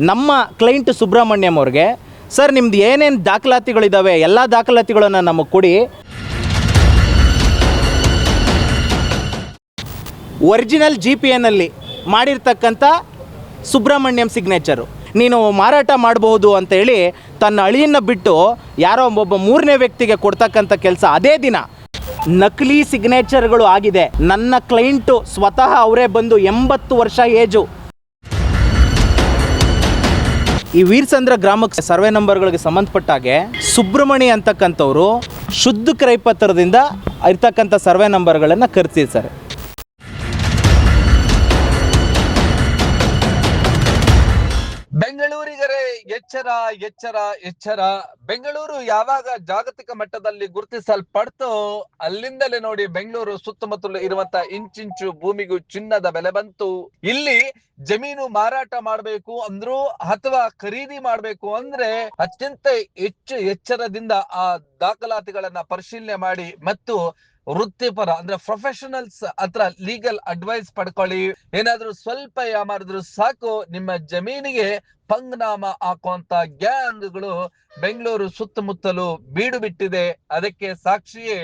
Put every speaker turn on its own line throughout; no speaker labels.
ನಮ್ಮ ಕ್ಲೈಂಟ್ ಸುಬ್ರಹ್ಮಣ್ಯಂ ಅವ್ರಿಗೆ, ಸರ್ ನಿಮ್ದು ಏನೇನು ದಾಖಲಾತಿಗಳಿದ್ದಾವೆ ಎಲ್ಲ ದಾಖಲಾತಿಗಳನ್ನು ನಮಗೆ ಕೊಡಿ, ಒರಿಜಿನಲ್ GPAನಲ್ಲಿ ಮಾಡಿರ್ತಕ್ಕಂಥ ಸುಬ್ರಹ್ಮಣ್ಯಂ ಸಿಗ್ನೇಚರು ನೀನು ಮಾರಾಟ ಮಾಡಬಹುದು ಅಂತೇಳಿ ತನ್ನ ಅಳಿಯನ್ನು ಬಿಟ್ಟು ಯಾರೋ ಒಬ್ಬ ಮೂರನೇ ವ್ಯಕ್ತಿಗೆ ಕೊಡ್ತಕ್ಕಂಥ ಕೆಲಸ. ಅದೇ ದಿನ ನಕಲಿ ಸಿಗ್ನೇಚರ್ಗಳು ಆಗಿದೆ. ನನ್ನ ಕ್ಲೈಂಟು ಸ್ವತಃ ಅವರೇ ಬಂದು 80 ವರ್ಷ ಏಜು ಈ ವೀರಸಂದ್ರ ಗ್ರಾಮಕ್ಕೆ ಸರ್ವೆ ನಂಬರ್ಗಳಿಗೆ ಸಂಬಂಧಪಟ್ಟಾಗೆ ಸುಬ್ರಹ್ಮಣಿ ಅಂತಕ್ಕಂಥವ್ರು ಶುದ್ಧ ಕ್ರಯಪತ್ರದಿಂದ ಇರ್ತಕ್ಕಂಥ ಸರ್ವೆ ನಂಬರ್ಗಳನ್ನು ಖರೀದಿಸ್ತಾರೆ.
ಬೆಂಗಳೂರಿಗರೇ ಎಚ್ಚರ ಎಚ್ಚರ ಎಚ್ಚರ. ಬೆಂಗಳೂರು ಯಾವಾಗ ಜಾಗತಿಕ ಮಟ್ಟದಲ್ಲಿ ಗುರುತಿಸಲ್ಪಡ್ತೋ ಅಲ್ಲಿಂದಲೇ ನೋಡಿ ಬೆಂಗಳೂರು ಸುತ್ತಮುತ್ತಲು ಇರುವಂತ ಇಂಚಿಂಚು ಭೂಮಿಗೂ ಚಿನ್ನದ ಬೆಲೆ ಬಂತು. ಇಲ್ಲಿ ಜಮೀನು ಮಾರಾಟ ಮಾಡಬೇಕು ಅಂದ್ರೂ ಅಥವಾ ಖರೀದಿ ಮಾಡಬೇಕು ಅಂದ್ರೆ ಅತ್ಯಂತ ಹೆಚ್ಚು ಎಚ್ಚರದಿಂದ ಆ ದಾಖಲಾತಿಗಳನ್ನ ಪರಿಶೀಲನೆ ಮಾಡಿ ಮತ್ತು ವೃತ್ತಿಪರ ಅಂದ್ರೆ ಪ್ರೊಫೆಷನಲ್ಸ್ ಹತ್ರ ಲೀಗಲ್ ಅಡ್ವೈಸ್ ಪಡ್ಕೊಳ್ಳಿ. ಏನಾದ್ರೂ ಸ್ವಲ್ಪ ಯಾಮಾರಿದ್ರು ಸಾಕು ನಿಮ್ಮ ಜಮೀನಿಗೆ ಪಂಗ್ನಾಮ ಹಾಕುವಂತ ಗ್ಯಾಂಗ್ಗಳು ಬೆಂಗಳೂರು ಸುತ್ತಮುತ್ತಲು ಬೀಡು ಬಿಟ್ಟಿದೆ. ಅದಕ್ಕೆ ಸಾಕ್ಷಿಯೇ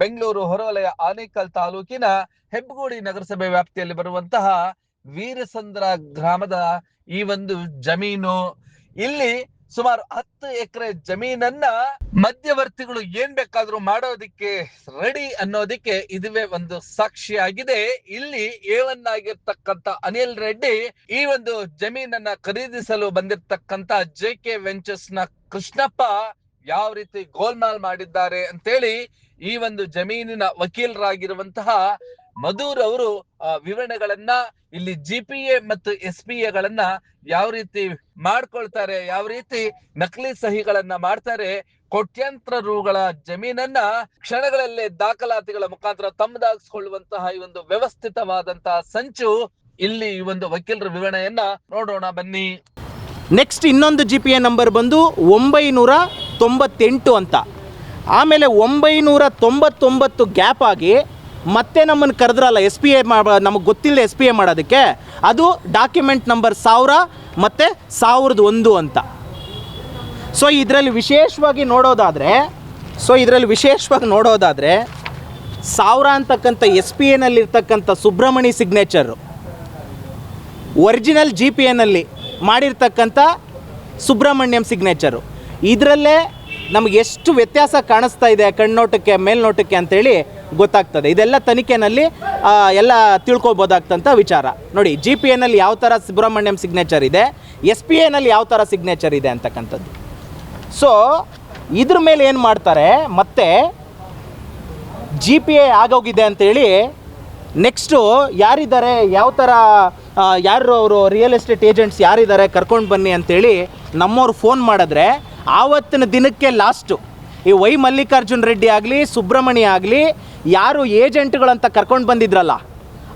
ಬೆಂಗಳೂರು ಹೊರವಲಯ ಆನೇಕಲ್ ತಾಲೂಕಿನ ಹೆಬ್ಬಗೋಡಿ ನಗರಸಭೆ ವ್ಯಾಪ್ತಿಯಲ್ಲಿ ಬರುವಂತಹ ವೀರಸಂದ್ರ ಗ್ರಾಮದ ಈ ಒಂದು ಜಮೀನು. ಇಲ್ಲಿ ಸುಮಾರು 10 ಎಕರೆ ಜಮೀನನ್ನ ಮಧ್ಯವರ್ತಿಗಳು ಏನ್ ಬೇಕಾದ್ರೂ ಮಾಡೋದಿಕ್ಕೆ ರೆಡಿ ಅನ್ನೋದಿಕ್ಕೆ ಇದುವೇ ಒಂದು ಸಾಕ್ಷಿಯಾಗಿದೆ. ಇಲ್ಲಿ A1 ಆಗಿರ್ತಕ್ಕಂಥ ಅನಿಲ್ ರೆಡ್ಡಿ ಈ ಒಂದು ಜಮೀನನ್ನ ಖರೀದಿಸಲು ಬಂದಿರತಕ್ಕಂತ JK ವೆಂಚರ್ಸ್ ನ ಕೃಷ್ಣಪ್ಪ ಯಾವ ರೀತಿ ಗೋಲ್ಮಾಲ್ ಮಾಡಿದ್ದಾರೆ ಅಂತೇಳಿ ಈ ಒಂದು ಜಮೀನಿನ ವಕೀಲರಾಗಿರುವಂತಹ ಮಧುರ್ ಅವರು ವಿವರಣೆಗಳನ್ನ ಇಲ್ಲಿ GPA ಮತ್ತು SPA ಗಳನ್ನ ಯಾವ ರೀತಿ ಮಾಡ್ಕೊಳ್ತಾರೆ, ಯಾವ ರೀತಿ ನಕಲಿ ಸಹಿಗಳನ್ನ ಮಾಡ್ತಾರೆ, ಕೋಟ್ಯಾಂತರ ರೂಗಳ ಜಮೀನನ್ನ ಕ್ಷಣಗಳಲ್ಲೇ ದಾಖಲಾತಿಗಳ ಮುಖಾಂತರ ತಮ್ಮದಾಗಿಸಿಕೊಳ್ಳುವಂತಹ ಈ ಒಂದು ವ್ಯವಸ್ಥಿತವಾದಂತಹ ಸಂಚು. ಇಲ್ಲಿ ಈ ಒಂದು ವಕೀಲರ ವಿವರಣೆಯನ್ನ ನೋಡೋಣ ಬನ್ನಿ.
ನೆಕ್ಸ್ಟ್ ಇನ್ನೊಂದು GPA ನಂಬರ್ ಬಂದು 998 ಅಂತ. ಆಮೇಲೆ 999 ಗ್ಯಾಪ್ ಆಗಿ ಮತ್ತೆ ನಮ್ಮನ್ನು ಕರೆದ್ರಲ್ಲ SPA ನಮಗೆ ಗೊತ್ತಿಲ್ಲ SPA ಮಾಡೋದಕ್ಕೆ, ಅದು ಡಾಕ್ಯುಮೆಂಟ್ ನಂಬರ್ 1000 ಮತ್ತು 1001 ಅಂತ. ಸೊ ಇದರಲ್ಲಿ ವಿಶೇಷವಾಗಿ ನೋಡೋದಾದರೆ 1000 ಅಂತಕ್ಕಂಥ SPAನಲ್ಲಿರ್ತಕ್ಕಂಥ ಸುಬ್ರಹ್ಮಣಿ ಸಿಗ್ನೇಚರು, ಒರಿಜಿನಲ್ GPAನಲ್ಲಿ ಮಾಡಿರ್ತಕ್ಕಂಥ ಸುಬ್ರಹ್ಮಣ್ಯಂ ಸಿಗ್ನೇಚರು, ಇದರಲ್ಲೇ ನಮಗೆ ಎಷ್ಟು ವ್ಯತ್ಯಾಸ ಕಾಣಿಸ್ತಾ ಇದೆ ಕಣ್ಣೋಟಕ್ಕೆ ಮೇಲ್ನೋಟಕ್ಕೆ ಅಂತೇಳಿ ಗೊತ್ತಾಗ್ತದೆ. ಇದೆಲ್ಲ ತನಿಖೆನಲ್ಲಿ ಎಲ್ಲ ತಿಳ್ಕೊಬೋದಾಗ್ತಂಥ ವಿಚಾರ. ನೋಡಿ GPAನಲ್ಲಿ ಯಾವ ಥರ ಸುಬ್ರಹ್ಮಣ್ಯಂ ಸಿಗ್ನೇಚರ್ ಇದೆ, SPAನಲ್ಲಿ ಯಾವ ಥರ ಸಿಗ್ನೇಚರ್ ಇದೆ ಅಂತಕ್ಕಂಥದ್ದು. ಸೊ ಇದ್ರ ಮೇಲೆ ಏನು ಮಾಡ್ತಾರೆ, ಮತ್ತೆ GPA ಆಗೋಗಿದೆ ಅಂತೇಳಿ ನೆಕ್ಸ್ಟು ಯಾರಿದ್ದಾರೆ, ಯಾವ ಥರ ಯಾರು ಅವರು ರಿಯಲ್ ಎಸ್ಟೇಟ್ ಏಜೆಂಟ್ಸ್ ಯಾರಿದ್ದಾರೆ ಕರ್ಕೊಂಡು ಬನ್ನಿ ಅಂತೇಳಿ ನಮ್ಮವ್ರು ಫೋನ್ ಮಾಡಿದ್ರೆ ಆವತ್ತಿನ ದಿನಕ್ಕೆ ಲಾಸ್ಟು ಈ ವೈ ಮಲ್ಲಿಕಾರ್ಜುನ್ ರೆಡ್ಡಿ ಆಗಲಿ ಸುಬ್ರಹ್ಮಣ್ಯ ಆಗಲಿ ಯಾರು ಏಜೆಂಟ್ಗಳಂತ ಕರ್ಕೊಂಡು ಬಂದಿದ್ರಲ್ಲ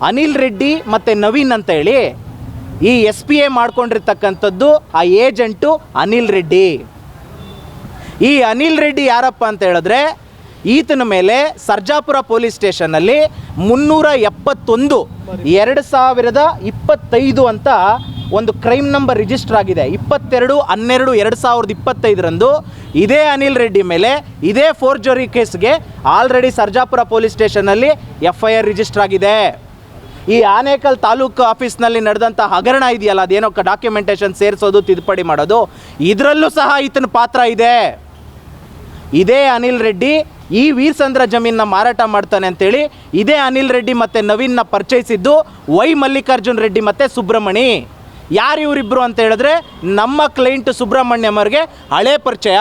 ಅನಿಲ್ ರೆಡ್ಡಿ ಮತ್ತು ನವೀನ್ ಅಂತ ಹೇಳಿ, ಈ SPA ಮಾಡ್ಕೊಂಡಿರ್ತಕ್ಕಂಥದ್ದು ಆ ಏಜೆಂಟು ಅನಿಲ್ ರೆಡ್ಡಿ. ಈ ಅನಿಲ್ ರೆಡ್ಡಿ ಯಾರಪ್ಪ ಅಂತ ಹೇಳಿದ್ರೆ ಈತನ ಮೇಲೆ ಸರ್ಜಾಪುರ ಪೊಲೀಸ್ ಸ್ಟೇಷನ್ನಲ್ಲಿ 371 2025 ಅಂತ ಒಂದು ಕ್ರೈಮ್ ನಂಬರ್ ರಿಜಿಸ್ಟರ್ ಆಗಿದೆ. 22/12/2025 ಇದೇ ಅನಿಲ್ ರೆಡ್ಡಿ ಮೇಲೆ ಇದೇ ಫೋರ್ಜರಿ ಕೇಸ್ಗೆ ಆಲ್ರೆಡಿ ಸರ್ಜಾಪುರ ಪೊಲೀಸ್ ಸ್ಟೇಷನ್ನಲ್ಲಿ FIR ರಿಜಿಸ್ಟರ್ ಆಗಿದೆ. ಈ ಆನೇಕಲ್ ತಾಲೂಕು ಆಫೀಸ್ನಲ್ಲಿ ನಡೆದಂಥ ಹಗರಣ ಇದೆಯಲ್ಲ, ಅದೇನೋ ಡಾಕ್ಯುಮೆಂಟೇಷನ್ ಸೇರಿಸೋದು ತಿದ್ದುಪಡಿ ಮಾಡೋದು, ಇದರಲ್ಲೂ ಸಹ ಈತನ ಪಾತ್ರ ಇದೆ. ಇದೇ ಅನಿಲ್ ರೆಡ್ಡಿ ಈ ವೀರಸಂದ್ರ ಜಮೀನನ್ನ ಮಾರಾಟ ಮಾಡ್ತಾನೆ ಅಂತೇಳಿ ಇದೇ ಅನಿಲ್ ರೆಡ್ಡಿ ಮತ್ತು ನವೀನ್ನ ಪರಿಚಯಿಸಿದ್ದು ವೈ ಮಲ್ಲಿಕಾರ್ಜುನ್ ರೆಡ್ಡಿ ಮತ್ತು ಸುಬ್ರಹ್ಮಣಿ. ಯಾರು ಇವರಿಬ್ಬರು ಅಂತ ಹೇಳಿದ್ರೆ ನಮ್ಮ ಕ್ಲೈಂಟ್ ಸುಬ್ರಹ್ಮಣ್ಯಂ ಅವ್ರಿಗೆ ಹಳೆ ಪರಿಚಯ.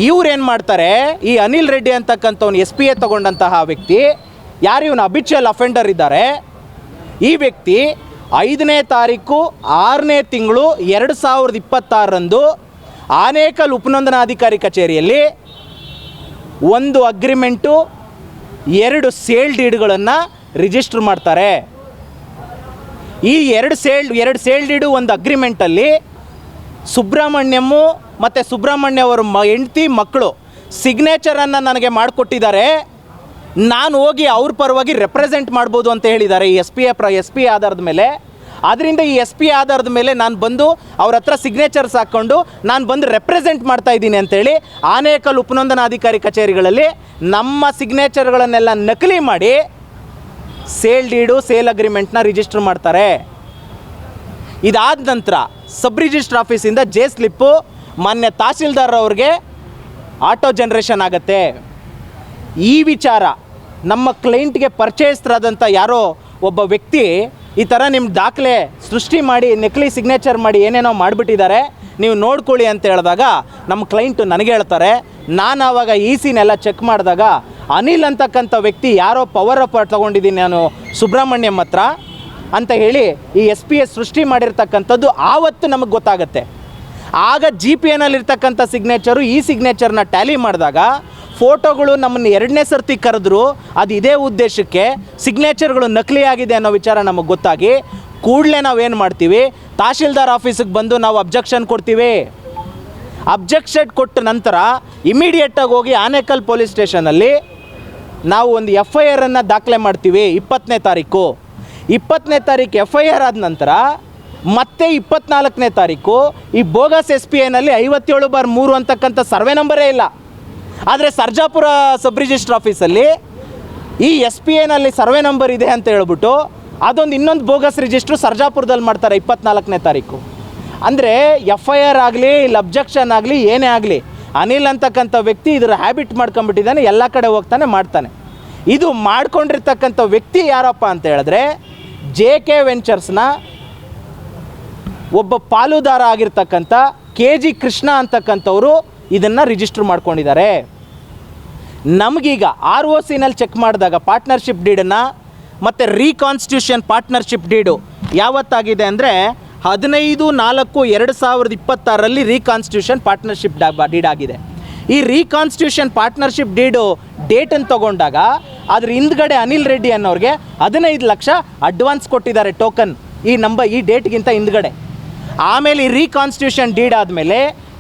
ಇವ್ರೇನು ಮಾಡ್ತಾರೆ, ಈ ಅನಿಲ್ ರೆಡ್ಡಿ ಅಂತಕ್ಕಂಥವ್ನು SPA ತಗೊಂಡಂತಹ ವ್ಯಕ್ತಿ ಯಾರು, ಇವನು ಅಬಿಚುವಲ್ ಅಫೆಂಡರ್ ಇದ್ದಾರೆ. ಈ ವ್ಯಕ್ತಿ 5ನೇ ತಾರೀಕು 6ನೇ ತಿಂಗಳು 2026 ಆನೇಕಲ್ ಉಪನೋಂದನಾಧಿಕಾರಿ ಕಚೇರಿಯಲ್ಲಿ ಒಂದು ಅಗ್ರಿಮೆಂಟು 2 ಸೇಲ್ ಡೀಡ್ಗಳನ್ನು ರಿಜಿಸ್ಟರ್ ಮಾಡ್ತಾರೆ. ಈ 2 ಸೇಲ್ ಡೀಡು ಒಂದು ಅಗ್ರಿಮೆಂಟಲ್ಲಿ ಸುಬ್ರಹ್ಮಣ್ಯಮ್ಮು ಮತ್ತು ಸುಬ್ರಹ್ಮಣ್ಯ ಅವರ ಹೆಂಡತಿ ಮಕ್ಕಳು ಸಿಗ್ನೇಚರನ್ನು ನನಗೆ ಮಾಡಿಕೊಟ್ಟಿದ್ದಾರೆ, ನಾನು ಹೋಗಿ ಅವ್ರ ಪರವಾಗಿ ರೆಪ್ರೆಸೆಂಟ್ ಮಾಡ್ಬೋದು ಅಂತ ಹೇಳಿದ್ದಾರೆ ಈ SPA ಆಧಾರದ ಮೇಲೆ. ಆದ್ದರಿಂದ ಈ ಎಸ್ ಪಿ ಆಧಾರದ ಮೇಲೆ ನಾನು ಬಂದು ಅವ್ರ ಹತ್ರ ಸಿಗ್ನೇಚರ್ಸ್ ಹಾಕ್ಕೊಂಡು ನಾನು ಬಂದು ರೆಪ್ರೆಸೆಂಟ್ ಮಾಡ್ತಾ ಇದ್ದೀನಿ ಅಂತೇಳಿ ಆನೇಕಲ್ ಉಪನೋಂದನಾಧಿಕಾರಿ ಕಚೇರಿಗಳಲ್ಲಿ ನಮ್ಮ ಸಿಗ್ನೇಚರ್ಗಳನ್ನೆಲ್ಲ ನಕಲಿ ಮಾಡಿ ಸೇಲ್ ಡೀಡು ಸೇಲ್ ಅಗ್ರಿಮೆಂಟ್ನ ರಿಜಿಸ್ಟರ್ ಮಾಡ್ತಾರೆ. ಇದಾದ ನಂತರ ಸಬ್ ರಿಜಿಸ್ಟ್ರ್ ಆಫೀಸಿಂದ ಜೆ ಸ್ಲಿಪ್ಪು ಮಾನ್ಯ ತಹಸೀಲ್ದಾರ್ ಅವ್ರಿಗೆ ಆಟೋ ಜನ್ರೇಷನ್ ಆಗುತ್ತೆ. ಈ ವಿಚಾರ ನಮ್ಮ ಕ್ಲೈಂಟ್ಗೆ ಪರಿಚಯಸ್ಥರಾದಂಥ ಯಾರೋ ಒಬ್ಬ ವ್ಯಕ್ತಿ ಈ ಥರ ನಿಮ್ಮ ದಾಖಲೆ ಸೃಷ್ಟಿ ಮಾಡಿ ನಕಲಿ ಸಿಗ್ನೇಚರ್ ಮಾಡಿ ಏನೇನೋ ಮಾಡಿಬಿಟ್ಟಿದ್ದಾರೆ, ನೀವು ನೋಡ್ಕೊಳ್ಳಿ ಅಂತ ಹೇಳಿದಾಗ ನಮ್ಮ ಕ್ಲೈಂಟು ನನಗೆ ಹೇಳ್ತಾರೆ. ನಾನು ಆವಾಗ ಸಿನೆಲ್ಲ ಚೆಕ್ ಮಾಡಿದಾಗ ಅನಿಲ್ ಅಂತಕ್ಕಂಥ ವ್ಯಕ್ತಿ ಯಾರೋ ಪವರ್ ಅಪ್ ತೊಗೊಂಡಿದ್ದೀನಿ ನಾನು ಸುಬ್ರಹ್ಮಣ್ಯಂ ಹತ್ರ ಅಂತ ಹೇಳಿ ಈ ಎಸ್ ಪಿ ಎಸ್ ಸೃಷ್ಟಿ ಮಾಡಿರ್ತಕ್ಕಂಥದ್ದು ಆವತ್ತು ನಮಗೆ ಗೊತ್ತಾಗುತ್ತೆ. ಆಗ ಜಿ ಪಿ ಎನಲ್ಲಿರ್ತಕ್ಕಂಥ ಸಿಗ್ನೇಚರು ಈ ಸಿಗ್ನೇಚರ್ನ ಟ್ಯಾಲಿ ಮಾಡಿದಾಗ ಫೋಟೋಗಳು ನಮ್ಮನ್ನು ಎರಡನೇ ಸರ್ತಿ ಕರೆದ್ರು ಅದು ಇದೇ ಉದ್ದೇಶಕ್ಕೆ ಸಿಗ್ನೇಚರ್ಗಳು ನಕಲಿ ಆಗಿದೆ ಅನ್ನೋ ವಿಚಾರ ನಮಗೆ ಗೊತ್ತಾಗಿ ಕೂಡಲೇ ನಾವೇನು ಮಾಡ್ತೀವಿ, ತಹಶೀಲ್ದಾರ್ ಆಫೀಸಿಗೆ ಬಂದು ನಾವು ಅಬ್ಜೆಕ್ಷನ್ ಕೊಡ್ತೀವಿ. ಅಬ್ಜೆಕ್ಷನ್ ಕೊಟ್ಟ ನಂತರ ಇಮಿಡಿಯೇಟಾಗಿ ಹೋಗಿ ಆನೇಕಲ್ ಪೊಲೀಸ್ ಸ್ಟೇಷನಲ್ಲಿ ನಾವು ಒಂದು ಎಫ್ ಐ ಆರನ್ನು ದಾಖಲೆ ಮಾಡ್ತೀವಿ. 20ನೇ ತಾರೀಕು ಎಫ್ ಐ ಆರ್ ಆದ ನಂತರ ಮತ್ತೆ 24ನೇ ತಾರೀಕು ಈ ಬೋಗಸ್ ಎಸ್ ಪಿ ಐನಲ್ಲಿ 57/3 ಅಂತಕ್ಕಂಥ ಸರ್ವೆ ನಂಬರೇ ಇಲ್ಲ. ಆದರೆ ಸರ್ಜಾಪುರ ಸಬ್ ರಿಜಿಸ್ಟ್ರ್ ಆಫೀಸಲ್ಲಿ ಈ ಎಸ್ ಪಿ ಐನಲ್ಲಿ ಸರ್ವೆ ನಂಬರ್ ಇದೆ ಅಂತ ಹೇಳ್ಬಿಟ್ಟು ಅದೊಂದು ಇನ್ನೊಂದು ಬೋಗಸ್ ರಿಜಿಸ್ಟ್ರು ಸರ್ಜಾಪುರದಲ್ಲಿ ಮಾಡ್ತಾರೆ 24ನೇ ತಾರೀಕು. ಅಂದರೆ ಎಫ್ ಐ ಆರ್ ಆಗಲಿ ಇಲ್ಲಿ ಅಬ್ಜೆಕ್ಷನ್ ಆಗಲಿ ಏನೇ ಆಗಲಿ ಅನಿಲ್ ಅಂತಕ್ಕಂಥ ವ್ಯಕ್ತಿ ಇದರ ಹ್ಯಾಬಿಟ್ ಮಾಡ್ಕೊಂಡ್ಬಿಟ್ಟಿದ್ದಾನೆ, ಎಲ್ಲ ಕಡೆ ಹೋಗ್ತಾನೆ ಮಾಡ್ತಾನೆ. ಇದು ಮಾಡ್ಕೊಂಡಿರ್ತಕ್ಕಂಥ ವ್ಯಕ್ತಿ ಯಾರಪ್ಪ ಅಂತ ಹೇಳಿದ್ರೆ JK ವೆಂಚರ್ಸ್ನ ಒಬ್ಬ ಪಾಲುದಾರ ಆಗಿರ್ತಕ್ಕಂಥ KG ಕೃಷ್ಣ ಅಂತಕ್ಕಂಥವರು ಇದನ್ನು ರಿಜಿಸ್ಟರ್ ಮಾಡ್ಕೊಂಡಿದ್ದಾರೆ. ನಮಗೀಗ ROCನಲ್ಲಿ ಚೆಕ್ ಮಾಡಿದಾಗ ಪಾರ್ಟ್ನರ್ಶಿಪ್ ಡೀಡನ್ನು ಮತ್ತು ರೀಕಾನ್ಸ್ಟಿಟ್ಯೂಷನ್ ಪಾರ್ಟ್ನರ್ಶಿಪ್ ಡೀಡು ಯಾವತ್ತಾಗಿದೆ ಅಂದರೆ 15/4/2026 ರೀಕಾನ್ಸ್ಟಿಟ್ಯೂಷನ್ ಪಾರ್ಟ್ನರ್ಶಿಪ್ ಡೀಡ್ ಆಗಿದೆ. ಈ ರೀಕಾನ್ಸ್ಟಿಟ್ಯೂಷನ್ ಪಾರ್ಟ್ನರ್ಶಿಪ್ ಡೀಡು ಡೇಟನ್ನು ತೊಗೊಂಡಾಗ ಅದ್ರ ಹಿಂದ್ಗಡೆ ಅನಿಲ್ ರೆಡ್ಡಿ ಅನ್ನೋರಿಗೆ 15 ಲಕ್ಷ ಅಡ್ವಾನ್ಸ್ ಕೊಟ್ಟಿದ್ದಾರೆ ಟೋಕನ್ ಈ ಡೇಟ್ಗಿಂತ ಹಿಂದ್ಗಡೆ. ಆಮೇಲೆ ಈ ರೀಕಾನ್ಸ್ಟಿಟ್ಯೂಷನ್ ಡೀಡ್ ಆದಮೇಲೆ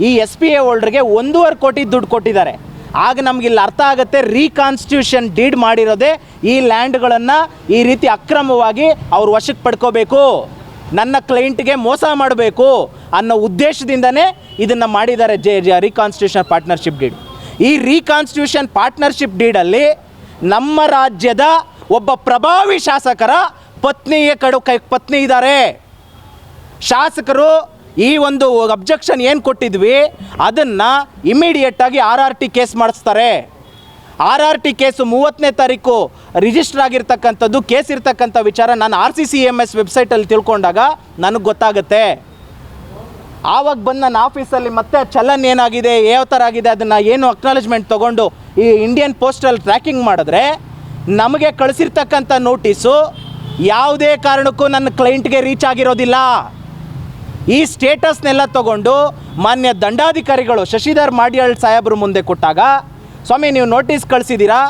ಈ SPA ಹೋಲ್ಡ್ರಿಗೆ 1.5 ಕೋಟಿ ದುಡ್ಡು ಕೊಟ್ಟಿದ್ದಾರೆ. ಆಗ ನಮಗಿಲ್ಲಿ ಅರ್ಥ ಆಗುತ್ತೆ ರೀಕಾನ್ಸ್ಟಿಟ್ಯೂಷನ್ ಡೀಡ್ ಮಾಡಿರೋದೇ ಈ ಲ್ಯಾಂಡ್ಗಳನ್ನು ಈ ರೀತಿ ಅಕ್ರಮವಾಗಿ ಅವ್ರು ವಶಕ್ಕೆ ಪಡ್ಕೋಬೇಕು, ನನ್ನ ಕ್ಲೈಂಟ್ಗೆ ಮೋಸ ಮಾಡಬೇಕು ಅನ್ನೋ ಉದ್ದೇಶದಿಂದನೇ ಇದನ್ನು ಮಾಡಿದ್ದಾರೆ ರೀಕಾನ್ಸ್ಟಿಟ್ಯೂಷನ್ ಪಾರ್ಟ್ನರ್ಶಿಪ್ ಡೀಡ್. ಈ ರೀಕಾನ್ಸ್ಟಿಟ್ಯೂಷನ್ ಪಾರ್ಟ್ನರ್ಶಿಪ್ ಡೀಡಲ್ಲಿ ನಮ್ಮ ರಾಜ್ಯದ ಒಬ್ಬ ಪ್ರಭಾವಿ ಶಾಸಕರ ಪತ್ನಿ ಇದ್ದಾರೆ. ಶಾಸಕರು ಈ ಒಂದು ಅಬ್ಜೆಕ್ಷನ್ ಏನು ಕೊಟ್ಟಿದ್ವಿ ಅದನ್ನು ಇಮಿಡಿಯೇಟಾಗಿ RRT ಕೇಸ್ ಮಾಡಿಸ್ತಾರೆ. RRT ಕೇಸು 30ನೇ ತಾರೀಕು ರಿಜಿಸ್ಟರ್ ಆಗಿರ್ತಕ್ಕಂಥದ್ದು ಕೇಸ್ ಇರ್ತಕ್ಕಂಥ ವಿಚಾರ ನಾನು RCCMS ವೆಬ್ಸೈಟಲ್ಲಿ ತಿಳ್ಕೊಂಡಾಗ ನನಗೆ ಗೊತ್ತಾಗುತ್ತೆ. ಆವಾಗ ಬಂದು ನನ್ನ ಆಫೀಸಲ್ಲಿ ಮತ್ತೆ ಚಲನ್ ಏನಾಗಿದೆ ಯಾವ ಥರ ಆಗಿದೆ ಅದನ್ನು ಏನು ಅಕ್ನಾಲೇಜ್ಮೆಂಟ್ ತೊಗೊಂಡು ಈ ಇಂಡಿಯನ್ ಪೋಸ್ಟಲ್ ಟ್ರ್ಯಾಕಿಂಗ್ ಮಾಡಿದ್ರೆ ನಮಗೆ ಕಳಿಸಿರ್ತಕ್ಕಂಥ ನೋಟಿಸು ಯಾವುದೇ ಕಾರಣಕ್ಕೂ ನನ್ನ ಕ್ಲೈಂಟ್ಗೆ ರೀಚ್ ಆಗಿರೋದಿಲ್ಲ. ಈ ಸ್ಟೇಟಸ್ನೆಲ್ಲ ತೊಗೊಂಡು ಮಾನ್ಯ ದಂಡಾಧಿಕಾರಿಗಳು ಶಶಿಧರ್ ಮಾಡ್ಯಾಳ್ ಸಾಹೇಬ್ರ ಮುಂದೆ ಕೊಟ್ಟಾಗ, ಸ್ವಾಮಿ ನೀವು ನೋಟಿಸ್ ಕಳಿಸಿದ್ದೀರಾ,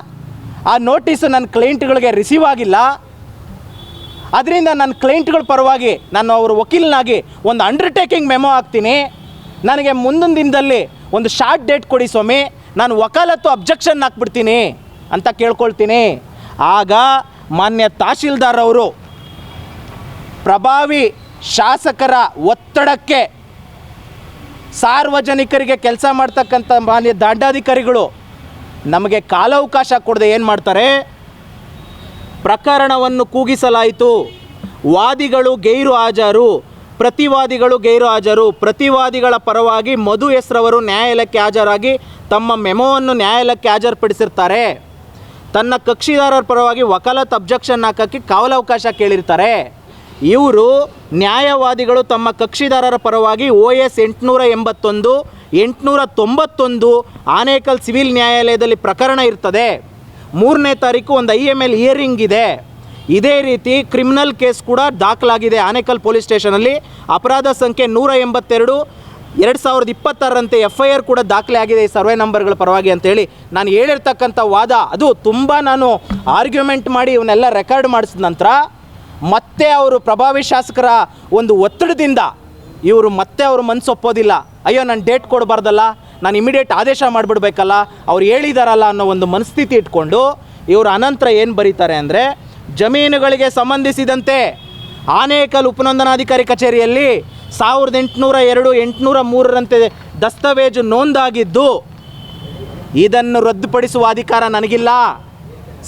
ಆ ನೋಟಿಸು ನನ್ನ ಕ್ಲೈಂಟ್ಗಳಿಗೆ ರಿಸೀವ್ ಆಗಿಲ್ಲ, ಅದರಿಂದ ನನ್ನ ಕ್ಲೈಂಟ್ಗಳ ಪರವಾಗಿ ನಾನು ಅವ್ರ ವಕೀಲನಾಗಿ ಒಂದು ಅಂಡರ್ಟೇಕಿಂಗ್ ಮೆಮೊ ಹಾಕ್ತೀನಿ, ನನಗೆ ಮುಂದಿನ ದಿನದಲ್ಲಿ ಒಂದು ಶಾರ್ಟ್ ಡೇಟ್ ಕೊಡಿ ಸ್ವಾಮಿ, ನಾನು ವಕಾಲತ್ತು ಅಬ್ಜೆಕ್ಷನ್ ಹಾಕ್ಬಿಡ್ತೀನಿ ಅಂತ ಕೇಳ್ಕೊಳ್ತೀನಿ. ಆಗ ಮಾನ್ಯ ತಹಶೀಲ್ದಾರ್ ಅವರು ಪ್ರಭಾವಿ ಶಾಸಕರ ಒತ್ತಡಕ್ಕೆ ಸಾರ್ವಜನಿಕರಿಗೆ ಕೆಲಸ ಮಾಡ್ತಕ್ಕಂಥ ಮಾನ್ಯ ದಂಡಾಧಿಕಾರಿಗಳು ನಮಗೆ ಕಾಲಾವಕಾಶ ಕೊಡದೆ ಏನು ಮಾಡ್ತಾರೆ, ಪ್ರಕರಣವನ್ನು ಕೂಗಿಸಲಾಯಿತು, ವಾದಿಗಳು ಗೈರು ಹಾಜರು, ಪ್ರತಿವಾದಿಗಳ ಪರವಾಗಿ ಮಧು ಎಸ್ರವರು ನ್ಯಾಯಾಲಯಕ್ಕೆ ಹಾಜರಾಗಿ ತಮ್ಮ ಮೆಮೊವನ್ನು ನ್ಯಾಯಾಲಯಕ್ಕೆ ಹಾಜರುಪಡಿಸಿರ್ತಾರೆ. ತನ್ನ ಕಕ್ಷಿದಾರರ ಪರವಾಗಿ ವಕಾಲತ್ ಅಬ್ಜೆಕ್ಷನ್ ಹಾಕೋಕ್ಕೆ ಕಾಲಾವಕಾಶ ಕೇಳಿರ್ತಾರೆ. ಇವರು ನ್ಯಾಯವಾದಿಗಳು ತಮ್ಮ ಕಕ್ಷಿದಾರರ ಪರವಾಗಿ OS 881 891 ಆನೇಕಲ್ ಸಿವಿಲ್ ನ್ಯಾಯಾಲಯದಲ್ಲಿ ಪ್ರಕರಣ ಇರ್ತದೆ. 3ನೇ ತಾರೀಕು ಒಂದು IML ಹಿಯರಿಂಗ್ ಇದೆ. ಇದೇ ರೀತಿ ಕ್ರಿಮಿನಲ್ ಕೇಸ್ ಕೂಡ ದಾಖಲಾಗಿದೆ ಆನೇಕಲ್ ಪೊಲೀಸ್ ಸ್ಟೇಷನಲ್ಲಿ. ಅಪರಾಧ ಸಂಖ್ಯೆ 182 2026ರಂತೆ FIR ಕೂಡ ದಾಖಲೆ ಆಗಿದೆ ಈ ಸರ್ವೆ ನಂಬರ್ಗಳ ಪರವಾಗಿ ಅಂತೇಳಿ ನಾನು ಹೇಳಿರ್ತಕ್ಕಂಥ ವಾದ ಅದು ತುಂಬ ನಾನು ಆರ್ಗ್ಯುಮೆಂಟ್ ಮಾಡಿ ಇವನ್ನೆಲ್ಲ ರೆಕಾರ್ಡ್ ಮಾಡಿಸಿದ ನಂತರ ಮತ್ತೆ ಅವರು ಪ್ರಭಾವಿ ಶಾಸಕರ ಒಂದು ಒತ್ತಡದಿಂದ ಇವರು ಮತ್ತೆ ಅವರು ಮನಸ್ಸು ಒಪ್ಪೋದಿಲ್ಲ. ಅಯ್ಯೋ ನಾನು ಡೇಟ್ ಕೊಡಬಾರ್ದಲ್ಲ, ನಾನು ಇಮಿಡಿಯೇಟ್ ಆದೇಶ ಮಾಡಿಬಿಡ್ಬೇಕಲ್ಲ, ಅವ್ರು ಹೇಳಿದಾರಲ್ಲ ಅನ್ನೋ ಒಂದು ಮನಸ್ಥಿತಿ ಇಟ್ಕೊಂಡು ಇವರು ಅನಂತರ ಏನು ಬರೀತಾರೆ ಅಂದರೆ, ಜಮೀನುಗಳಿಗೆ ಸಂಬಂಧಿಸಿದಂತೆ ಆನೇಕಲ್ ಉಪನೋಂದಣಾಧಿಕಾರಿ ಕಚೇರಿಯಲ್ಲಿ 1802, 803ರಂತೆ ದಸ್ತಾವೇಜು ನೋಂದಾಗಿದ್ದು, ಇದನ್ನು ರದ್ದುಪಡಿಸುವ ಅಧಿಕಾರ ನನಗಿಲ್ಲ.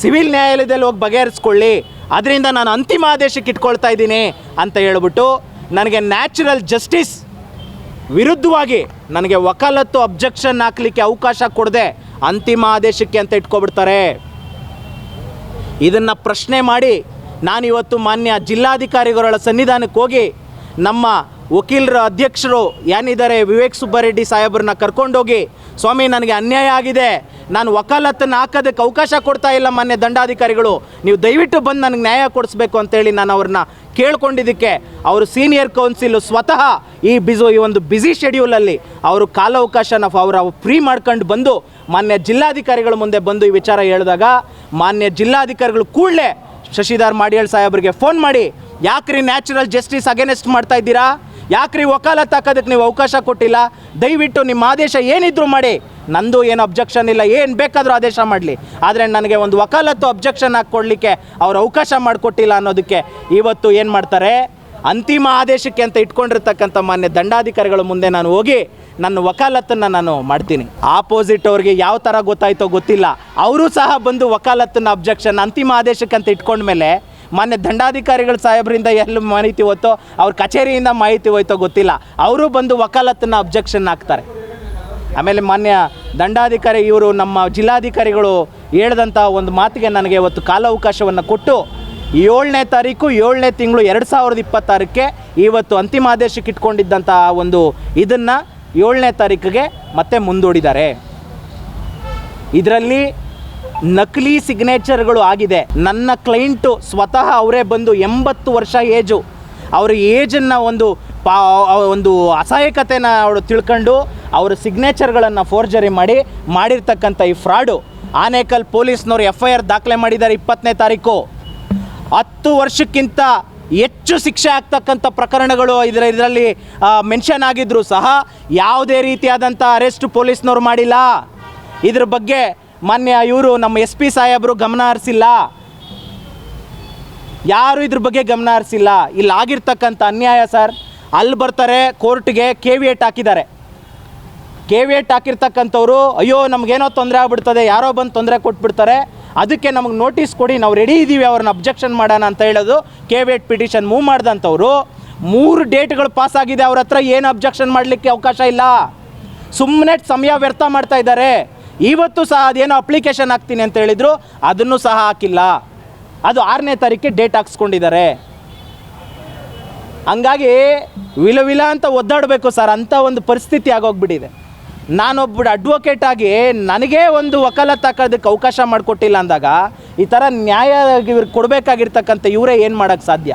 ಸಿವಿಲ್ ನ್ಯಾಯಾಲಯದಲ್ಲಿ ಹೋಗಿ ಬಗೆಹರಿಸ್ಕೊಳ್ಳಿ, ಅದರಿಂದ ನಾನು ಅಂತಿಮ ಆದೇಶಕ್ಕೆ ಇಟ್ಕೊಳ್ತಾ ಇದ್ದೀನಿ ಅಂತ ಹೇಳ್ಬಿಟ್ಟು ನನಗೆ ನ್ಯಾಚುರಲ್ ಜಸ್ಟಿಸ್ ವಿರುದ್ಧವಾಗಿ ನನಗೆ ವಕಾಲತ್ತು ಅಬ್ಜೆಕ್ಷನ್ ಹಾಕಲಿಕ್ಕೆ ಅವಕಾಶ ಕೊಡದೆ ಅಂತಿಮ ಆದೇಶಕ್ಕೆ ಅಂತ ಇಟ್ಕೊಬಿಡ್ತಾರೆ. ಇದನ್ನು ಪ್ರಶ್ನೆ ಮಾಡಿ ನಾನಿವತ್ತು ಮಾನ್ಯ ಜಿಲ್ಲಾಧಿಕಾರಿಗಳ ಸನ್ನಿಧಾನಕ್ಕೆ ಹೋಗಿ ನಮ್ಮ ವಕೀಲರ ಅಧ್ಯಕ್ಷರು ಏನಿದ್ದಾರೆ ವಿವೇಕ್ ಸುಬ್ಬರೆಡ್ಡಿ ಸಾಹೇಬ್ರನ್ನ ಕರ್ಕೊಂಡೋಗಿ, ಸ್ವಾಮಿ ನನಗೆ ಅನ್ಯಾಯ ಆಗಿದೆ, ನಾನು ವಕಾಲತ್ತನ್ನು ಹಾಕೋದಕ್ಕೆ ಅವಕಾಶ ಕೊಡ್ತಾ ಇಲ್ಲ ಮಾನ್ಯ ದಂಡಾಧಿಕಾರಿಗಳು, ನೀವು ದಯವಿಟ್ಟು ಬಂದು ನನಗೆ ನ್ಯಾಯ ಕೊಡಿಸ್ಬೇಕು ಅಂತೇಳಿ ನಾನು ಅವ್ರನ್ನ ಕೇಳ್ಕೊಂಡಿದ್ದಕ್ಕೆ ಅವರು ಸೀನಿಯರ್ ಕೌನ್ಸಿಲು ಸ್ವತಃ ಈ ಒಂದು ಬ್ಯುಸಿ ಶೆಡ್ಯೂಲಲ್ಲಿ ಅವರು ಕಾಲಾವಕಾಶನ ಅವರ ಫ್ರೀ ಮಾಡ್ಕೊಂಡು ಬಂದು ಮಾನ್ಯ ಜಿಲ್ಲಾಧಿಕಾರಿಗಳ ಮುಂದೆ ಬಂದು ಈ ವಿಚಾರ ಹೇಳಿದಾಗ ಮಾನ್ಯ ಜಿಲ್ಲಾಧಿಕಾರಿಗಳು ಕೂಡಲೇ ಶಶಿಧರ್ ಮಾಡಿಯಾಳ್ ಸಾಹೇಬ್ರಿಗೆ ಫೋನ್ ಮಾಡಿ, ಯಾಕ್ರಿ ನ್ಯಾಚುರಲ್ ಜಸ್ಟಿಸ್ ಅಗೇನೆಸ್ಟ್ ಮಾಡ್ತಾ ಇದ್ದೀರಾ, ಯಾಕ್ರಿ ವಕಾಲತ್ತು ಹಾಕೋದಕ್ಕೆ ನೀವು ಅವಕಾಶ ಕೊಟ್ಟಿಲ್ಲ, ದಯವಿಟ್ಟು ನಿಮ್ಮ ಆದೇಶ ಏನಿದ್ರು ಮಾಡಿ, ನಂದು ಏನು ಅಬ್ಜೆಕ್ಷನ್ ಇಲ್ಲ, ಏನು ಬೇಕಾದರೂ ಆದೇಶ ಮಾಡಲಿ, ಆದರೆ ನನಗೆ ಒಂದು ವಕಾಲತ್ತು ಅಬ್ಜೆಕ್ಷನ್ ಹಾಕ್ಕೊಡ್ಲಿಕ್ಕೆ ಅವ್ರು ಅವಕಾಶ ಮಾಡಿಕೊಟ್ಟಿಲ್ಲ ಅನ್ನೋದಕ್ಕೆ ಇವತ್ತು ಏನು ಮಾಡ್ತಾರೆ, ಅಂತಿಮ ಆದೇಶಕ್ಕೆ ಅಂತ ಇಟ್ಕೊಂಡಿರ್ತಕ್ಕಂಥ ಮಾನ್ಯ ದಂಡಾಧಿಕಾರಿಗಳ ಮುಂದೆ ನಾನು ಹೋಗಿ ನನ್ನ ವಕಾಲತ್ತನ್ನು ನಾನು ಮಾಡ್ತೀನಿ. ಆಪೋಸಿಟ್ ಅವ್ರಿಗೆ ಯಾವ ಥರ ಗೊತ್ತಾಯ್ತೋ ಗೊತ್ತಿಲ್ಲ, ಅವರು ಸಹ ಬಂದು ವಕಾಲತ್ತನ್ನು ಅಬ್ಜೆಕ್ಷನ್ ಅಂತಿಮ ಆದೇಶಕ್ಕಂತ ಇಟ್ಕೊಂಡ್ಮೇಲೆ ಮಾನ್ಯ ದಂಡಾಧಿಕಾರಿಗಳ ಸಾಹೇಬರಿಂದ ಎಲ್ಲ ಮಾಹಿತಿ ಹೋಯ್ತೋ, ಅವ್ರ ಕಚೇರಿಯಿಂದ ಮಾಹಿತಿ ಹೋಯ್ತೋ ಗೊತ್ತಿಲ್ಲ, ಅವರು ಬಂದು ವಕಾಲತ್ತನ್ನು ಅಬ್ಜೆಕ್ಷನ್ ಹಾಕ್ತಾರೆ. ಆಮೇಲೆ ಮಾನ್ಯ ದಂಡಾಧಿಕಾರಿ ಇವರು ನಮ್ಮ ಜಿಲ್ಲಾಧಿಕಾರಿಗಳು ಹೇಳಿದಂಥ ಒಂದು ಮಾತಿಗೆ ನನಗೆ ಇವತ್ತು ಕಾಲಾವಕಾಶವನ್ನು ಕೊಟ್ಟು 7ನೇ ತಾರೀಕು 7ನೇ ತಿಂಗಳು 2026ಕ್ಕೆ ಇವತ್ತು ಅಂತಿಮ ಆದೇಶಕ್ಕೆ ಇಟ್ಕೊಂಡಿದ್ದಂಥ ಒಂದು ಇದನ್ನು 7ನೇ ತಾರೀಕಿಗೆ ಮತ್ತೆ ಮುಂದೂಡಿದ್ದಾರೆ. ಇದರಲ್ಲಿ ನಕಲಿ ಸಿಗ್ನೇಚರ್ಗಳು ಆಗಿದೆ. ನನ್ನ ಕ್ಲೈಂಟು ಸ್ವತಃ ಅವರೇ ಬಂದು 80 ವರ್ಷ ಏಜು, ಅವ್ರ ಏಜನ್ನು ಒಂದು ಅಸಹಾಯಕತೆನ ಅವರು ತಿಳ್ಕೊಂಡು ಅವರ ಸಿಗ್ನೇಚರ್ಗಳನ್ನು ಫೋರ್ಜರಿ ಮಾಡಿರ್ತಕ್ಕಂಥ ಈ ಫ್ರಾಡು ಆನೇಕಲ್ ಪೊಲೀಸ್ನವರು FIR ದಾಖಲೆ ಮಾಡಿದ್ದಾರೆ 20ನೇ ತಾರೀಕು. 10 ವರ್ಷಕ್ಕಿಂತ ಹೆಚ್ಚು ಶಿಕ್ಷೆ ಆಗ್ತಕ್ಕಂಥ ಪ್ರಕರಣಗಳು ಇದರಲ್ಲಿ ಮೆನ್ಷನ್ ಆಗಿದ್ದರೂ ಸಹ ಯಾವುದೇ ರೀತಿಯಾದಂಥ ಅರೆಸ್ಟ್ ಪೊಲೀಸ್ನವ್ರು ಮಾಡಿಲ್ಲ. ಇದ್ರ ಬಗ್ಗೆ ಮಾನ್ಯ ಇವರು ನಮ್ಮ SP ಸಾಹೇಬರು ಗಮನ ಹರಿಸಿಲ್ಲ, ಯಾರು ಇದ್ರ ಬಗ್ಗೆ ಗಮನ ಹರಿಸಿಲ್ಲ. ಇಲ್ಲಿ ಆಗಿರ್ತಕ್ಕಂಥ ಅನ್ಯಾಯ ಸರ್, ಅಲ್ಲಿ ಬರ್ತಾರೆ ಕೋರ್ಟ್ಗೆ KVET ಹಾಕಿದ್ದಾರೆ, KVET ಹಾಕಿರ್ತಕ್ಕಂಥವ್ರು ಅಯ್ಯೋ ನಮಗೇನೋ ತೊಂದರೆ ಆಗ್ಬಿಡ್ತದೆ, ಯಾರೋ ಬಂದು ತೊಂದರೆ ಕೊಟ್ಬಿಡ್ತಾರೆ, ಅದಕ್ಕೆ ನಮಗೆ ನೋಟಿಸ್ ಕೊಡಿ, ನಾವು ರೆಡಿ ಇದ್ದೀವಿ ಅವ್ರನ್ನ ಅಬ್ಜೆಕ್ಷನ್ ಮಾಡೋಣ ಅಂತ ಹೇಳೋದು KVET ಪಿಟಿಷನ್ ಮೂವ್ ಮಾಡಿದಂಥವ್ರು 3 ಡೇಟ್ಗಳು ಪಾಸ್ ಆಗಿದೆ, ಅವ್ರ ಹತ್ರ ಏನು ಅಬ್ಜೆಕ್ಷನ್ ಮಾಡಲಿಕ್ಕೆ ಅವಕಾಶ ಇಲ್ಲ, ಸುಮ್ಮನೆ ಸಮಯ ವ್ಯರ್ಥ ಮಾಡ್ತಾ ಇದ್ದಾರೆ. ಇವತ್ತು ಸಹ ಅದೇನೋ ಅಪ್ಲಿಕೇಶನ್ ಹಾಕ್ತೀನಿ ಅಂತ ಹೇಳಿದರು, ಅದನ್ನು ಸಹ ಹಾಕಿಲ್ಲ, ಅದು 6ನೇ ತಾರೀಕಿಗೆ ಡೇಟ್ ಹಾಕ್ಸ್ಕೊಂಡಿದ್ದಾರೆ. ಹಂಗಾಗಿ ವಿಲ ಅಂತ ಒದ್ದಾಡಬೇಕು ಸರ್, ಅಂಥ ಒಂದು ಪರಿಸ್ಥಿತಿ ಆಗೋಗ್ಬಿಟ್ಟಿದೆ. ನಾನೊಬ್ಬ ಅಡ್ವೊಕೇಟ್ ಆಗಿ ನನಗೇ ಒಂದು ವಕಾಲತ್ತು ಹಾಕೋದಕ್ಕೆ ಅವಕಾಶ ಮಾಡಿಕೊಟ್ಟಿಲ್ಲ ಅಂದಾಗ ಈ ಥರ ನ್ಯಾಯ ಇವ್ರಿಗೆ ಕೊಡಬೇಕಾಗಿರ್ತಕ್ಕಂಥ ಇವರೇ ಏನು ಮಾಡೋಕ್ಕೆ ಸಾಧ್ಯ?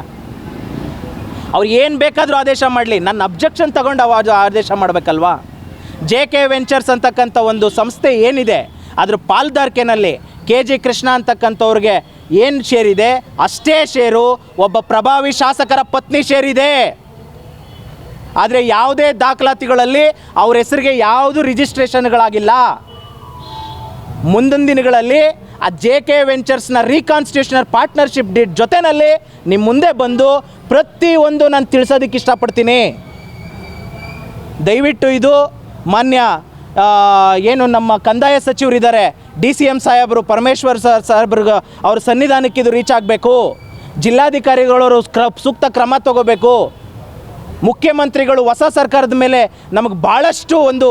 ಅವ್ರು ಏನು ಬೇಕಾದರೂ ಆದೇಶ ಮಾಡಲಿ, ನನ್ನ ಅಬ್ಜೆಕ್ಷನ್ ತಗೊಂಡು ಆದೇಶ ಮಾಡಬೇಕಲ್ವಾ? JK ವೆಂಚರ್ಸ್ ಅಂತಕ್ಕಂಥ ಒಂದು ಸಂಸ್ಥೆ ಏನಿದೆ ಅದ್ರ ಪಾಲ್ದಾರಿಕೆನಲ್ಲಿ KG ಕೃಷ್ಣ ಅಂತಕ್ಕಂಥವ್ರಿಗೆ ಏನು ಶೇರ್ ಇದೆ ಅಷ್ಟೇ ಶೇರು ಒಬ್ಬ ಪ್ರಭಾವಿ ಶಾಸಕರ ಪತ್ನಿ ಶೇರ್ ಇದೆ. ಆದರೆ ಯಾವುದೇ ದಾಖಲಾತಿಗಳಲ್ಲಿ ಅವ್ರ ಹೆಸರಿಗೆ ಯಾವುದು ರಿಜಿಸ್ಟ್ರೇಷನ್ಗಳಾಗಿಲ್ಲ. ಮುಂದಿನ ದಿನಗಳಲ್ಲಿ ಆ JK ವೆಂಚರ್ಸ್ನ ರೀಕಾನ್ಸ್ಟಿಟ್ಯೂಷನಲ್ ಪಾರ್ಟ್ನರ್ಶಿಪ್ ಡೀಡ್ ಜೊತೆಯಲ್ಲಿ ನಿಮ್ಮ ಮುಂದೆ ಬಂದು ಪ್ರತಿಯೊಂದು ನಾನು ತಿಳಿಸೋದಕ್ಕೆ ಇಷ್ಟಪಡ್ತೀನಿ. ದಯವಿಟ್ಟು ಇದು ಮಾನ್ಯ ಏನು ನಮ್ಮ ಕಂದಾಯ ಸಚಿವರಿದ್ದಾರೆ DCM ಸಾಹೇಬರು ಪರಮೇಶ್ವರ್ ಸಾಹೇಬ್ರಿಗೆ ಅವ್ರ ಸನ್ನಿಧಾನಕ್ಕೆ ಇದು ರೀಚ್ ಆಗಬೇಕು. ಜಿಲ್ಲಾಧಿಕಾರಿಗಳವರು ಸೂಕ್ತ ಕ್ರಮ ತಗೋಬೇಕು. ಮುಖ್ಯಮಂತ್ರಿಗಳು ಹೊಸ ಸರ್ಕಾರದ ಮೇಲೆ ನಮಗೆ ಭಾಳಷ್ಟು ಒಂದು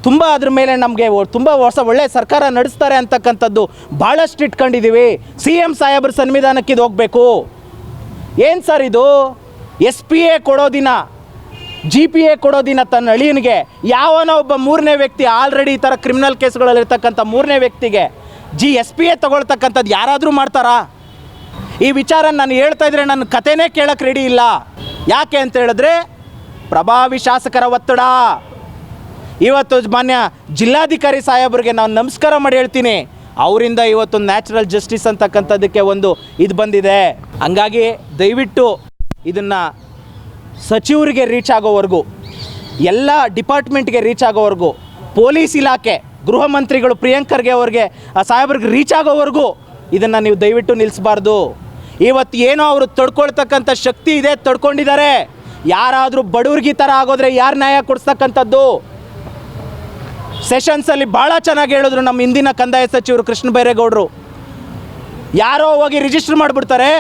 ತುಂಬ ಅದ್ರ ಮೇಲೆ ನಮಗೆ ತುಂಬ ಒಳ್ಳೆಯ ಸರ್ಕಾರ ನಡೆಸ್ತಾರೆ ಅಂತಕ್ಕಂಥದ್ದು ಭಾಳಷ್ಟು ಇಟ್ಕೊಂಡಿದ್ದೀವಿ. CM ಸಾಹೇಬ್ರ ಸನ್ನಿಧಾನಕ್ಕೆ ಇದು ಹೋಗಬೇಕು. ಏನು ಸರ್ ಇದು? SPA ಕೊಡೋ ದಿನ GPA ಕೊಡೋ ದಿನ ತನ್ನ ಅಳಿಯನಿಗೆ ಯಾವನೋ ಒಬ್ಬ 3ನೇ ವ್ಯಕ್ತಿ ಆಲ್ರೆಡಿ ಈ ಥರ ಕ್ರಿಮಿನಲ್ ಕೇಸ್ಗಳಲ್ಲಿರ್ತಕ್ಕಂಥ 3ನೇ ವ್ಯಕ್ತಿಗೆ SPA ತಗೊಳ್ತಕ್ಕಂಥದ್ದು ಯಾರಾದರೂ ಮಾಡ್ತಾರಾ? ಈ ವಿಚಾರ ನಾನು ಹೇಳ್ತಾ ಇದ್ರೆ ನನ್ನ ಕಥೆನೇ ಕೇಳಕ್ಕೆ ರೆಡಿ ಇಲ್ಲ. ಯಾಕೆ ಅಂತ ಹೇಳಿದ್ರೆ ಪ್ರಭಾವಿ ಶಾಸಕರ ಒತ್ತಡ. ಇವತ್ತು ಮಾನ್ಯ ಜಿಲ್ಲಾಧಿಕಾರಿ ಸಾಹೇಬರಿಗೆ ನಾನು ನಮಸ್ಕಾರ ಮಾಡಿ ಹೇಳ್ತೀನಿ, ಅವರಿಂದ ಇವತ್ತು ನ್ಯಾಚುರಲ್ ಜಸ್ಟಿಸ್ ಅಂತಕ್ಕಂಥದ್ದಕ್ಕೆ ಒಂದು ಇದು ಬಂದಿದೆ. ಹಂಗಾಗಿ ದಯವಿಟ್ಟು ಇದನ್ನು ಸಚಿವರಿಗೆ ರೀಚ್ ಆಗೋವರೆಗೂ, ಎಲ್ಲ ಡಿಪಾರ್ಟ್ಮೆಂಟ್ಗೆ ರೀಚ್ ಆಗೋವರೆಗೂ, ಪೊಲೀಸ್ ಇಲಾಖೆ ಗೃಹ ಮಂತ್ರಿಗಳು ಪ್ರಿಯಾಂಕ್ ಖರ್ಗೆ ಅವ್ರಿಗೆ ಸಾಹೇಬ್ರಿಗೆ ರೀಚ್ ಆಗೋವರೆಗೂ ಇದನ್ನು ನೀವು ದಯವಿಟ್ಟು ನಿಲ್ಲಿಸಬಾರ್ದು. ಇವತ್ತು ಏನೋ ಅವರು ತಡ್ಕೊಳ್ತಕ್ಕಂಥ ಶಕ್ತಿ ಇದೆ, ತಡ್ಕೊಂಡಿದ್ದಾರೆ. ಯಾರಾದರೂ ಬಡವ್ರಿಗೆ ಈ ಥರ ಆಗೋದ್ರೆ ಯಾರು ನ್ಯಾಯ ಕೊಡಿಸ್ತಕ್ಕಂಥದ್ದು? ಸೆಷನ್ಸಲ್ಲಿ ಭಾಳ ಚೆನ್ನಾಗಿ ಹೇಳಿದ್ರು ನಮ್ಮ ಹಿಂದಿನ ಕಂದಾಯ ಸಚಿವರು ಕೃಷ್ಣ ಬೈರೇಗೌಡರು. ಯಾರೋ ಹೋಗಿ ರಿಜಿಸ್ಟರ್ ಮಾಡಿಬಿಡ್ತಾರೆ,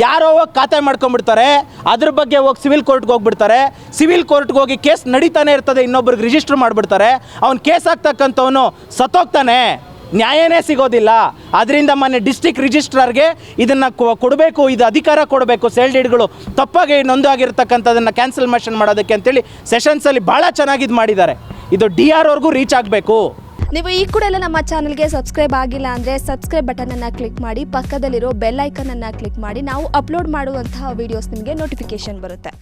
ಯಾರೋ ಹೋಗಿ ಖಾತೆ ಮಾಡ್ಕೊಂಡ್ಬಿಡ್ತಾರೆ, ಅದ್ರ ಬಗ್ಗೆ ಹೋಗಿ ಸಿವಿಲ್ ಕೋರ್ಟ್ಗೆ ಹೋಗ್ಬಿಡ್ತಾರೆ. ಸಿವಿಲ್ ಕೋರ್ಟ್ಗೆ ಹೋಗಿ ಕೇಸ್ ನಡೀತಾನೆ ಇರ್ತದೆ, ಇನ್ನೊಬ್ರಿಗೆ ರಿಜಿಸ್ಟರ್ ಮಾಡಿಬಿಡ್ತಾರೆ. ಅವ್ನು ಕೇಸ್ ಆಗ್ತಕ್ಕಂಥವನು ಸತ್ತೋಗ್ತಾನೆ, ನ್ಯಾಯನೇ ಸಿಗೋದಿಲ್ಲ. ಅದರಿಂದ ಮೊನ್ನೆ ಡಿಸ್ಟ್ರಿಕ್ಟ್ ರಿಜಿಸ್ಟ್ರಾರ್ಗೆ ಇದನ್ನು ಕೊಡಬೇಕು, ಇದು ಅಧಿಕಾರ ಕೊಡಬೇಕು, ಸೇಲ್ ಡೀಡ್ಗಳು ತಪ್ಪಾಗಿ ನೊಂದಾಗಿರ್ತಕ್ಕಂಥದ್ದನ್ನು ಕ್ಯಾನ್ಸಲ್ಮೇಷನ್ ಮಾಡೋದಕ್ಕೆ ಅಂತೇಳಿ ಸೆಷನ್ಸಲ್ಲಿ ಭಾಳ ಚೆನ್ನಾಗಿದ್ದು ಮಾಡಿದ್ದಾರೆ. ಇದು DR ಅವ್ರಿಗೂ ರೀಚ್ ಆಗಬೇಕು.
ನೀವು ಈ ಕೂಡ ಎಲ್ಲ ನಮ್ಮ ಚಾನಲ್ಗೆ ಸಬ್ಸ್ಕ್ರೈಬ್ ಆಗಿಲ್ಲ ಅಂದರೆ ಸಬ್ಸ್ಕ್ರೈಬ್ ಬಟನನ್ನು ಕ್ಲಿಕ್ ಮಾಡಿ, ಪಕ್ಕದಲ್ಲಿರೋ ಬೆಲ್ ಐಕನನ್ನು ಕ್ಲಿಕ್ ಮಾಡಿ. ನಾವು ಅಪ್ಲೋಡ್ ಮಾಡುವಂತಹ ವೀಡಿಯೋಸ್ ನಿಮಗೆ ನೋಟಿಫಿಕೇಶನ್ ಬರುತ್ತೆ.